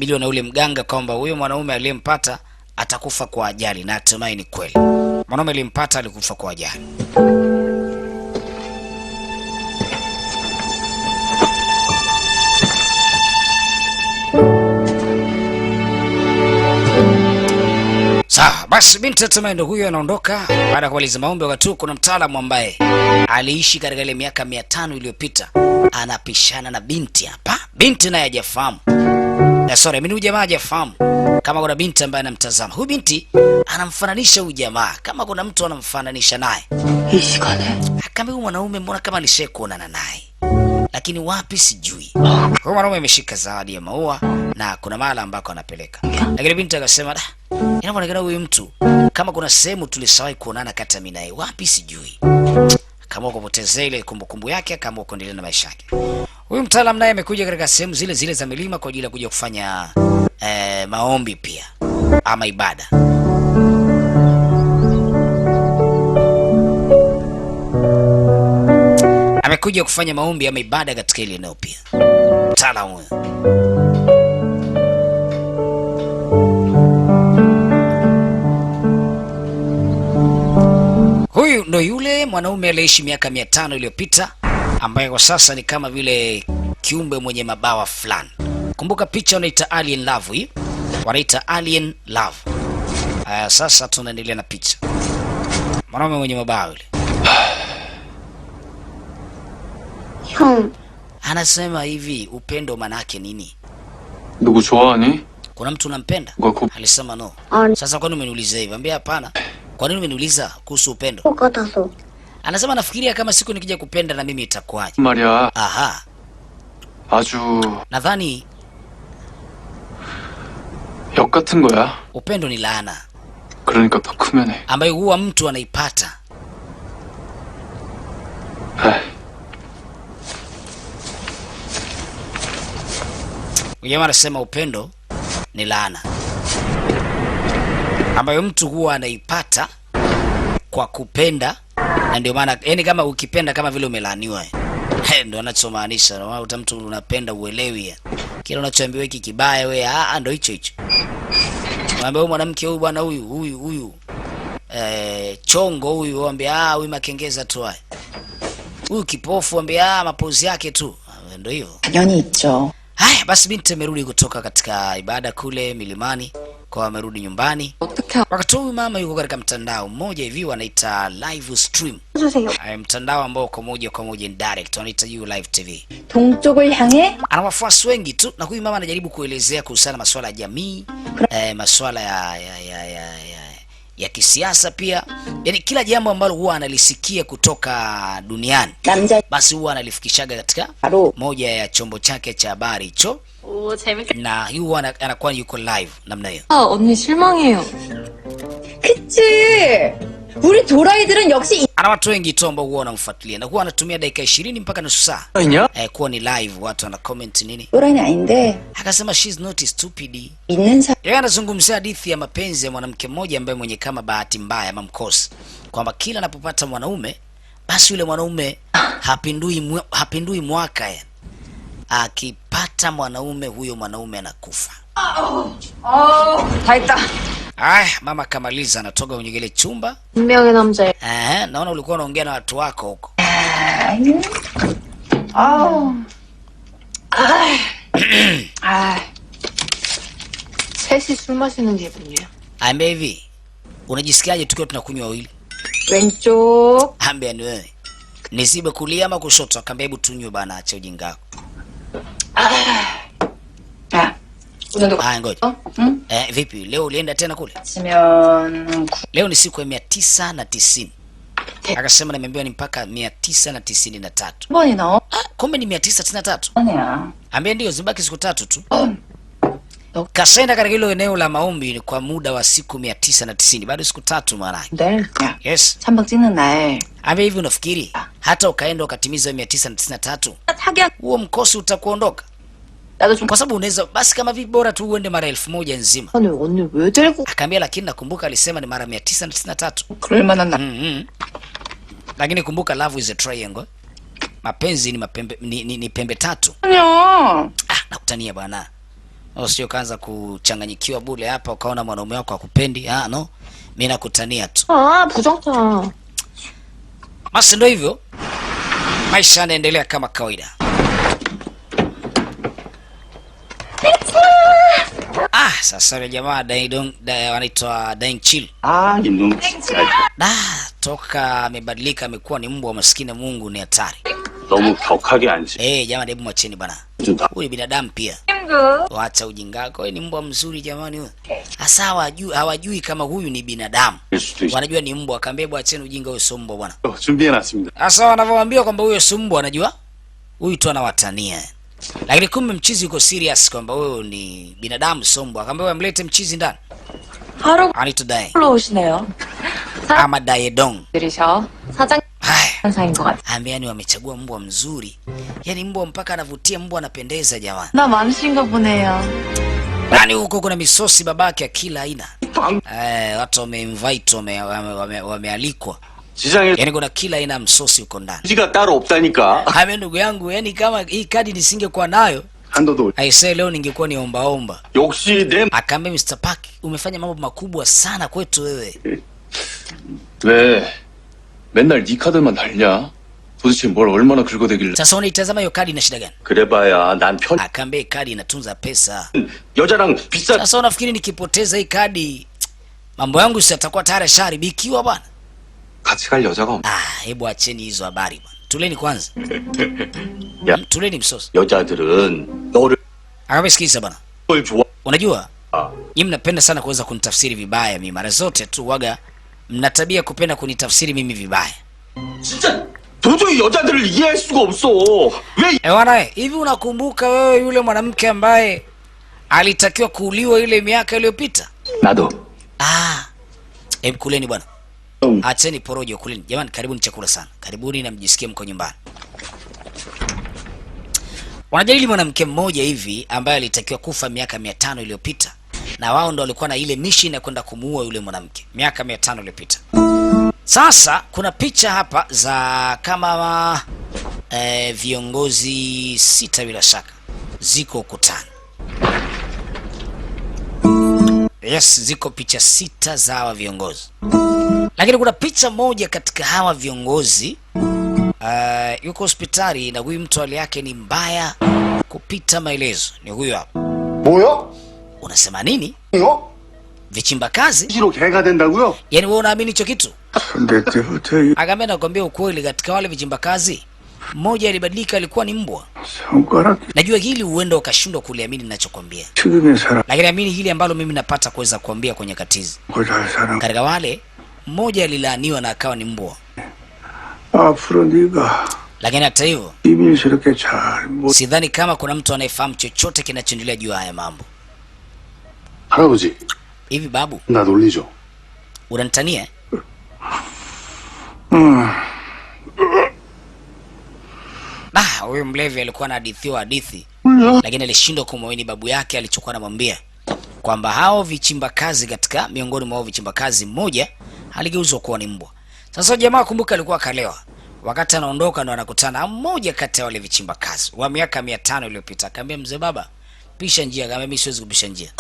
iliyotabiriwa na ule mganga kwamba huyo mwanaume aliyempata atakufa kwa ajali, na hatimaye ni kweli. Mwanaume aliyempata alikufa kwa ajali. Sawa, basi binti hatimaye ndo huyo anaondoka baada ya kumaliza maombi. Wakati huu kuna mtaalamu ambaye aliishi katika ile miaka 500 iliyopita anapishana na binti hapa. Binti naye hajafahamu. Sorry, mimi huyu jamaa hajafahamu kama kuna binti ambaye anamtazama. Huyu binti anamfananisha huyu jamaa kama kuna mtu anamfananisha naye. Kama huyu mwanaume mbona kama alishakuonana naye, lakini wapi sijui. Huyu mwanaume ameshika zawadi ya maua na kuna mahala ambako anapeleka. Lakini binti akasema, inaonekana huyu mtu kama kuna sehemu tulishawahi kuonana kati ya mimi naye, wapi sijui. Kama kupoteza ile kumbukumbu yake, kama kuendelea na maisha yake. Huyu mtaalamu naye amekuja katika sehemu zile zile za milima kwa ajili ya kuja kufanya maombi pia ama ibada. Amekuja kufanya maombi ama ibada katika ile eneo pia. Mtaalamu huyo. Huyu ndo yule mwanaume aliyeishi miaka 500 iliyopita ambaye kwa sasa ni kama vile kiumbe mwenye mabawa fulani. Kumbuka picha wanaita alien love hii. Wanaita alien love. Sasa tunaendelea na picha. Mwanaume mwenye mabawa yule. Anasema hivi, upendo manake nini? 누구 좋아하니? Kuna mtu unampenda? Alisema no. Sasa kwa nini umeniuliza hivi? Ambia hapana. Kwa nini umeniuliza kuhusu upendo? Anasema nafikiria kama siku nikija kupenda na mimi itakuwaje. 말이야. Aha. 아주 Nadhani 역 같은 거야. upendo ni laana. 그러니까 더 크면 해. Ambayo huwa mtu anaipata. Jamaa anasema upendo ni laana ambayo mtu huwa anaipata kwa kupenda, na ndio maana yani kama ukipenda kama vile umelaaniwa. Ndio anachomaanisha. Uta mtu unapenda uelewi. Kile unachoambiwa hiki kibaya wewe, ndio hicho hicho. Mwambie mwanamke huyu bwana huyu chongo huyu, ambia huyu makengeza tu haya. Huyu kipofu ambia mapozi yake tu. Ndio hiyo. 당연히 있죠. Haya basi binti amerudi kutoka katika ibada kule milimani, kwa amerudi nyumbani. Wakati huyu mama yuko katika mtandao mmoja hivi wanaita live stream. Mtandao ambao kwa moja kwa moja direct wanaita live TV. 동쪽을 향해 Ana wafuasi wengi tu, na huyu mama anajaribu kuelezea kuhusiana masuala ya jamii, masuala ya kisiasa pia. Yaani kila jambo ambalo huwa analisikia kutoka duniani basi huwa analifikishaga katika moja ya chombo chake cha habari hicho. Na huwa anakuwa yuko live namna hiyo. 언니 실망해요. 그치. 우리 도라이들은 역시 Ana watu wengi tu ambao huwa wanamfuatilia na huwa anatumia dakika 20 mpaka nusu saa kuwa ni live, watu wana comment nini. 도라이는 아닌데. Akasema she's not stupid. 있는 사. Yeye anazungumzia hadithi ya mapenzi ya mwanamke mmoja ambaye mwenye kama bahati mbaya ama mkosi, kwamba kila anapopata mwanaume basi yule mwanaume hapindui mwaka yani. Akipata mwanaume huyo mwanaume anakufa. 다 했다. Mama kamaliza anatoka kwenye ile chumba. 분명히 남자애. Naona ulikuwa unaongea na watu wako huko. 셋이 술 마시는 기분이야. Ambia hivi, unajisikiaje tukiwa tunakunywa wawili? 왼쪽. Ambia ni wewe. Nisibe kulia ama kushoto? Akambia hebu tunywe bana, acha ujinga wako. Ngoja. Vipi leo ulienda tena kule? Leo ni siku ya 990. Akasema nimeambiwa ni mpaka 993. 번이나. Kumbe ni 993. 아니야. Ambia ndio zibaki siku 3 tu. Kasenda katika hilo eneo la maombi kwa muda wa siku 990. Bado siku 3 maana. 네. Yes. 3박 찍는 날. Ambia hivi unafikiri hata ukaenda ukatimiza 993 huo mkosi utakuondoka? Kwa sababu unaweza basi kama vipi bora tu uende mara 1000 nzima. 아니 언니 왜 들고? Akaambia lakini nakumbuka alisema ni mara 993. 그럴 만한 Lakini kumbuka love is a triangle. Mapenzi ni pembe tatu. 아니야. Nakutania bwana. Usio kaanza kuchanganyikiwa bure hapa ukaona mwanaume wako akupendi. Ah, no. Mimi nakutania tu. 아, 부정타. Basi ndio hivyo. Maisha yanaendelea kama kawaida. Sasa yule jamaa wanaitwa Daeng Chill. 이놈 진짜 Toka amebadilika amekuwa ni mbwa maskini Mungu ni hatari. 너무 격하게 앉지. Jamani hebu mwacheni bana. 좀 Huyu binadamu pia. Waacha ujinga wako. Ni mbwa mzuri jamani huyu. Hasa hawajui kama huyu ni binadamu. 수도 있어. Wanajua ni mbwa, akaambia hebu acheni ujinga, huyo sio mbwa bwana. 준비해놨습니다. Sasa wanavyowaambia kwamba huyo sio mbwa, anajua huyu tu anawatania. Lakini kumbe mchizi yuko serious kwamba wewe ni binadamu sio mbwa. Akaambia wewe mlete mchizi ndani. 하루 Anitudai. 올라오시네요. Ama Daedong. 들이셔. 사장 Haya. 사인 것 같아. Ambiani wamechagua mbwa mzuri. Yaani mbwa mpaka anavutia, mbwa anapendeza jamani. 나 많으신가 보네요. Nani huko kuna misosi babake ya kila aina. Watu wameinvite wamealikwa. 시장에 Yaani kuna kila aina ya msosi huko ndani. 지가 따로 없다니까. Hame ndugu yangu, yani kama hii kadi nisingekuwa nayo, 한도도 aisee leo ningekuwa ni omba. 역시 내 Akaambia Mr. Park, umefanya mambo makubwa sana kwetu wewe. 왜 맨날 네 카드만 달냐? 도대체 뭘 얼마나 긁어대길래? Sasa unaitazama hiyo kadi ina shida gani? 그래봐야 난 편. Akaambia hii kadi inatunza pesa. 여자랑 비싸. Sasa unafikiri nikipoteza hii kadi mambo yangu si yatakuwa tayari sharibikiwa bwana? 같이 갈 여자가 없. Hebu acheni hizo habari bwana. Tuleni kwanza. 야, Tuleni msosi. 여자들은 너를 Akaambia sikiza bwana. 좋아. Unajua? 아, Nyinyi mnapenda sana kuweza kunitafsiri vibaya mimi. Mara zote tu waga mna tabia kupenda kunitafsiri mimi vibaya. 진짜 도저히 여자들을 이해할 수가 없어. 왜 Bwana, hivi unakumbuka wewe yule mwanamke ambaye alitakiwa kuuliwa ile miaka iliyopita? 나도. Hebu kuleni bwana. Acheni porojo kuleni. Jamani karibuni chakula sana. Karibuni na mjisikie mko nyumbani. Wanajadili mwanamke mmoja hivi ambaye alitakiwa kufa miaka 500 iliyopita. Na wao ndo walikuwa na ile mission ya kwenda kumuua yule mwanamke miaka 500 iliyopita. Sasa kuna picha hapa za kama viongozi 6 bila shaka ziko ukutani. Yes, ziko picha 6 za hawa viongozi. Lakini kuna picha moja katika hawa viongozi yuko hospitali na huyu mtu hali yake ni mbaya kupita maelezo. Ni huyu hapa. 뭐요? Unasema nini? 이요? Vichimba kazi? 시로 개가 된다고요? Yaani wewe unaamini hicho kitu? 근데 때부터 Akambe nakwambia ukweli, katika wale vichimba kazi mmoja alibadilika, alikuwa ni mbwa. 손가락 Najua hili huenda ukashindwa kuliamini ninachokwambia. 지금의 사람 Lakini amini hili ambalo mimi napata kuweza kuambia kwenye katizi. 잘 사람 Katika wale mmoja alilaaniwa na akawa ni mbwa. 앞으로 네가 Lakini hata hivyo 비밀스럽게 잘 sidhani kama kuna mtu anayefahamu chochote kinachoendelea juu ya haya mambo. 할아버지 Hivi babu, 나 놀리죠? unanitania? Huyu mlevi alikuwa anahadithiwa hadithi, lakini alishindwa kumwamini babu yake alichokuwa anamwambia kwamba hao vichimba kazi, katika miongoni mwa vichimba kazi mmoja aligeuzwa kuwa ni mbwa. Sasa jamaa kumbuka alikuwa kalewa. Wakati anaondoka ndo anakutana mmoja kati ya wale vichimba kazi wa miaka 500 iliyopita. Akamwambia mzee baba, pisha njia. Akamwambia mimi siwezi kupisha njia.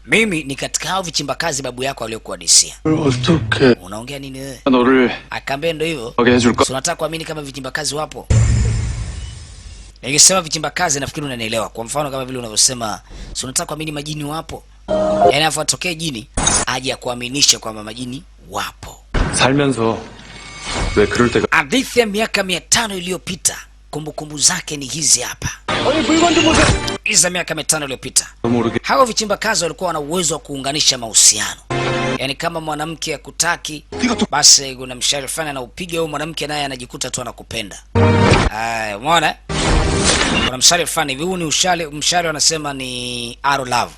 Mimi ni katika hao vichimba kazi babu yako aliyokuwa disia. 어떻게 Unaongea nini wewe? 너를 Akamwambia ndio hivyo. 하게 해줄까? Si unataka kuamini kama vichimba kazi wapo? Nikisema vichimba kazi nafikiri unanielewa. Kwa mfano kama vile unavyosema, si unataka kuamini majini wapo? Yaani afa atokee jini aje akuaminishe kwamba majini wapo. 살면서 왜 그럴 때가 Hadithi ya miaka 500 iliyopita. Kumbukumbu zake ni hizi hapa. Hizi za miaka 500 iliyopita. 모르게 Hao vichimba kazi walikuwa wana uwezo wa kuunganisha mahusiano. Yaani kama mwanamke akutaki, basi kuna mshale fulani anaupiga huyo mwanamke naye anajikuta tu anakupenda. Umeona? Kuna mshale fulani hivi, huu ni mshale wanasema ni arrow love.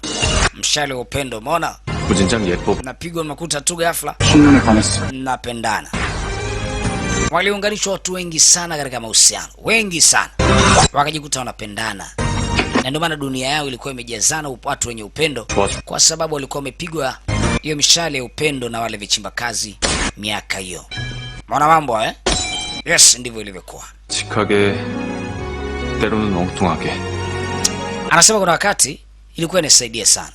Mshale wa upendo, umeona? 무진장 예뻐 Napigwa unakuta tu ghafla 신문에 관했어. napendana. Waliunganishwa watu wengi sana katika mahusiano, wengi sana, wakajikuta wanapendana, na ndio maana dunia yao ilikuwa imejazana watu wenye upendo, kwa sababu walikuwa wamepigwa hiyo mishale ya upendo na wale vichimba kazi miaka hiyo. Maona mambo Yes, ndivyo ilivyokuwa. 직하게 때로는 엉뚱하게 Anasema kuna wakati ilikuwa inasaidia sana.